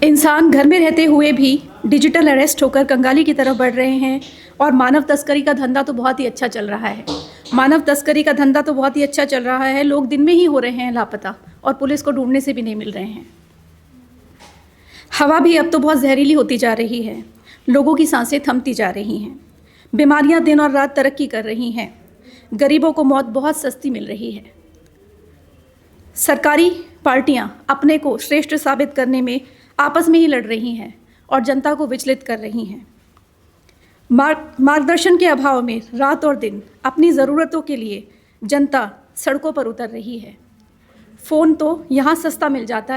इंसान घर में रहते हुए भी डिजिटल अरेस्ट होकर कंगाली की तरफ बढ़ रहे हैं और मानव तस्करी का धंधा तो बहुत ही अच्छा चल रहा है। मानव तस्करी का धंधा तो बहुत ही अच्छा चल रहा है। लोग दिन में ही हो रहे हैं लापता और पुलिस को ढूंढने से भी नहीं मिल रहे हैं। हवा भी अब तो बहुत जहरीली होती जा रही है। लोगों की सांसें थमती जा रही हैं। बीमारियां दिन और रात तरक्की कर रही हैं। गरीबों को मौत बहुत सस्ती मिल रही है। सरकारी पार्टियां अपने को श्रेष्ठ साबित करने में आपस में ही लड़ रही हैं और जनता को विचलित कर रही हैं। मार्गदर्शन के अभाव में रात और दिन अपनी ज़रूरतों के लिए जनता सड़कों पर उतर रही है। फ़ोन तो यहाँ सस्ता मिल जाता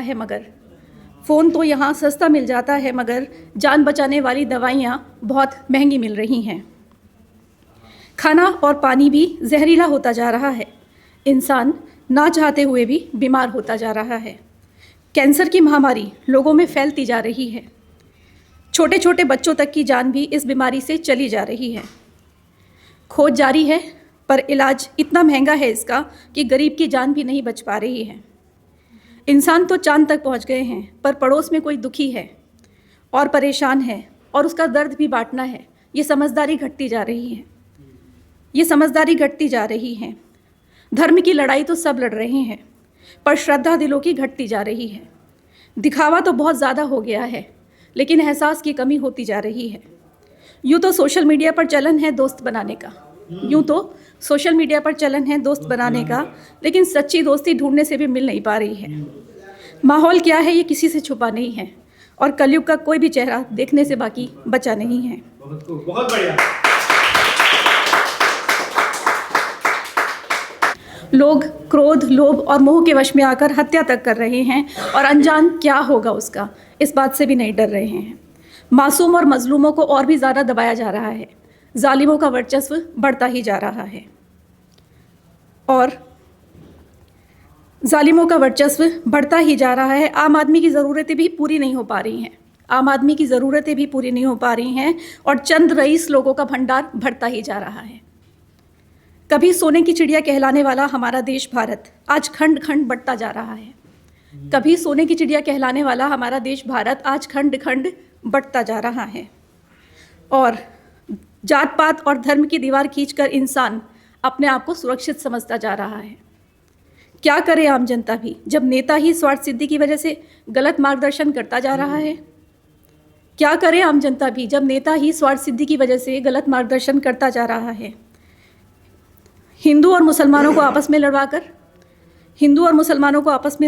है मगर जान बचाने वाली दवाइयाँ बहुत महंगी मिल रही हैं। खाना और पानी भी जहरीला होता जा रहा है। इंसान ना चाहते हुए भी बीमार होता जा रहा है। कैंसर की महामारी लोगों में फैलती जा रही है। छोटे छोटे बच्चों तक की जान भी इस बीमारी से चली जा रही है। खोज जारी है पर इलाज इतना महंगा है इसका कि गरीब की जान भी नहीं बच पा रही है। इंसान तो चांद तक पहुंच गए हैं पर पड़ोस में कोई दुखी है और परेशान है और उसका दर्द भी बांटना है। ये समझदारी घटती जा रही है। धर्म की लड़ाई तो सब लड़ रहे हैं पर श्रद्धा दिलों की घटती जा रही है। दिखावा तो बहुत ज़्यादा हो गया है लेकिन एहसास की कमी होती जा रही है। यूँ तो सोशल मीडिया पर चलन है दोस्त बनाने का, लेकिन सच्ची दोस्ती ढूंढने से भी मिल नहीं पा रही है। माहौल क्या है ये किसी से छुपा नहीं है और कलयुग का कोई भी चेहरा देखने से बाकी बचा नहीं है। बहुत बढ़िया। लोग क्रोध, लोभ और मोह के वश में आकर हत्या तक कर रहे हैं और अनजान क्या होगा उसका, इस बात से भी नहीं डर रहे हैं। मासूम और मजलूमों को और भी ज़्यादा दबाया जा रहा है। जालिमों का वर्चस्व बढ़ता ही जा रहा है। आम आदमी की ज़रूरतें भी पूरी नहीं हो पा रही हैं और चंद रईस लोगों का भंडार बढ़ता ही जा रहा है। कभी सोने की चिड़िया कहलाने वाला हमारा देश भारत आज खंड खंड बढ़ता जा रहा है। और जात पात और धर्म की दीवार खींचकर इंसान अपने आप को सुरक्षित समझता जा रहा है। क्या करे आम जनता भी जब नेता ही स्वार्थ सिद्धि की वजह से गलत मार्गदर्शन करता जा रहा है। हिंदू और मुसलमानों को आपस में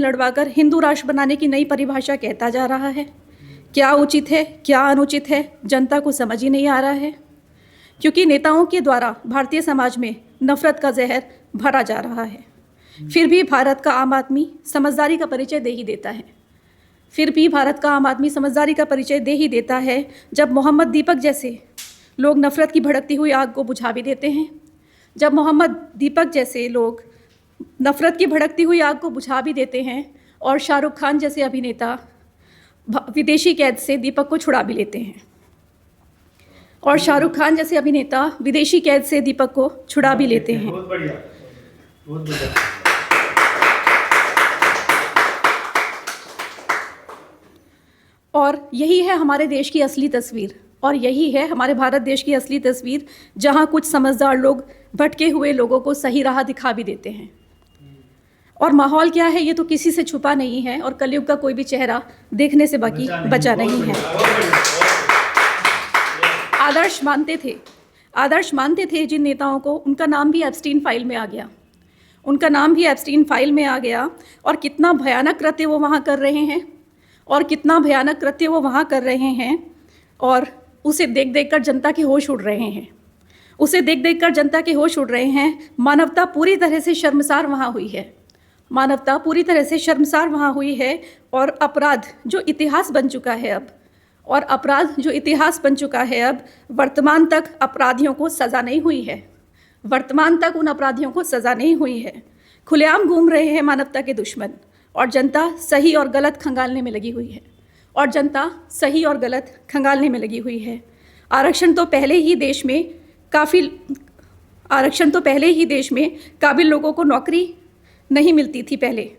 लड़वाकर हिंदू राष्ट्र बनाने की नई परिभाषा कहता जा रहा है। क्या उचित है क्या अनुचित है जनता को समझ ही नहीं आ रहा है, क्योंकि नेताओं के द्वारा भारतीय समाज में नफरत का जहर भरा जा रहा है। फिर भी भारत का आम आदमी समझदारी का परिचय दे ही देता है जब मोहम्मद दीपक जैसे लोग नफरत की भड़कती हुई आग को बुझा भी देते हैं। और शाहरुख खान जैसे अभिनेता विदेशी कैद से दीपक को छुड़ा भी लेते हैं। बहुत बढ़िया। और यही है हमारे देश की असली तस्वीर, और यही है हमारे भारत देश की असली तस्वीर, जहाँ कुछ समझदार लोग भटके हुए लोगों को सही राह दिखा भी देते हैं। और माहौल क्या है ये तो किसी से छुपा नहीं है और कलयुग का कोई भी चेहरा देखने से बाकी बचा नहीं है। आदर्श मानते थे जिन नेताओं को, उनका नाम भी एब्स्टीन फाइल में आ गया और कितना भयानक कृत्य वो वहाँ कर रहे हैं और उसे देख देख कर जनता के होश उड़ रहे हैं। मानवता पूरी तरह से शर्मसार वहाँ हुई है और अपराध जो इतिहास बन चुका है अब वर्तमान तक अपराधियों को सज़ा नहीं हुई है। खुलेआम घूम रहे हैं मानवता के दुश्मन और जनता सही और गलत खंगालने में लगी हुई है। आरक्षण तो पहले ही देश में काबिल लोगों को नौकरी नहीं मिलती थी पहले।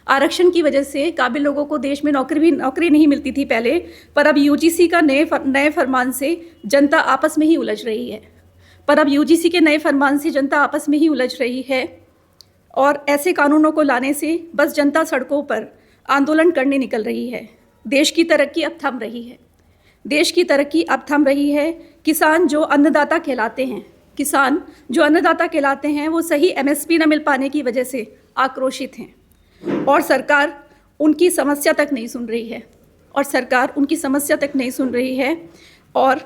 आरक्षण की वजह से काबिल लोगों को देश में नौकरी नहीं मिलती थी पहले, पर अब यूजीसी का नए फरमान से जनता आपस में ही उलझ रही है। और ऐसे कानूनों को लाने से बस जनता सड़कों पर आंदोलन करने निकल रही है। देश की तरक्की अब थम रही है। किसान जो अन्नदाता कहलाते हैं वो सही एमएसपी न मिल पाने की वजह से आक्रोशित हैं और सरकार उनकी समस्या तक नहीं सुन रही है। और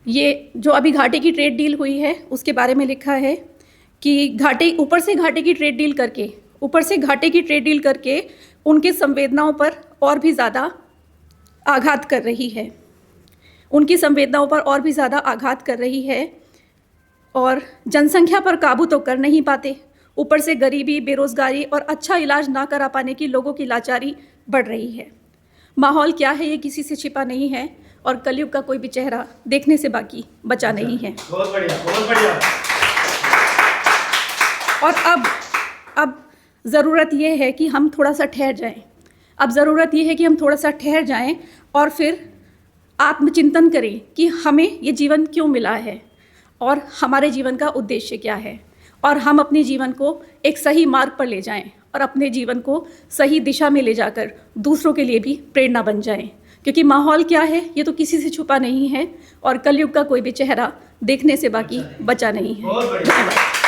ये जो अभी घाटे की ट्रेड डील हुई है उसके बारे में लिखा है कि ऊपर से घाटे की ट्रेड डील करके उनके संवेदनाओं पर और भी ज़्यादा आघात कर रही है और जनसंख्या पर काबू तो कर नहीं पाते, ऊपर से गरीबी, बेरोज़गारी और अच्छा इलाज ना करा पाने की लोगों की लाचारी बढ़ रही है। माहौल क्या है ये किसी से छिपा नहीं है और कलयुग का कोई भी चेहरा देखने से बाकी बचा नहीं है। बहुत बढ़िया। और अब ज़रूरत ये है कि हम थोड़ा सा ठहर जाएं और फिर आत्मचिंतन करें कि हमें ये जीवन क्यों मिला है और हमारे जीवन का उद्देश्य क्या है, और हम अपने जीवन को एक सही मार्ग पर ले जाएं और अपने जीवन को सही दिशा में ले जाकर दूसरों के लिए भी प्रेरणा बन जाएं। क्योंकि माहौल क्या है ये तो किसी से छुपा नहीं है और कलयुग का कोई भी चेहरा देखने से बाकी बचा नहीं है। बहुत बढ़िया। धन्यवाद।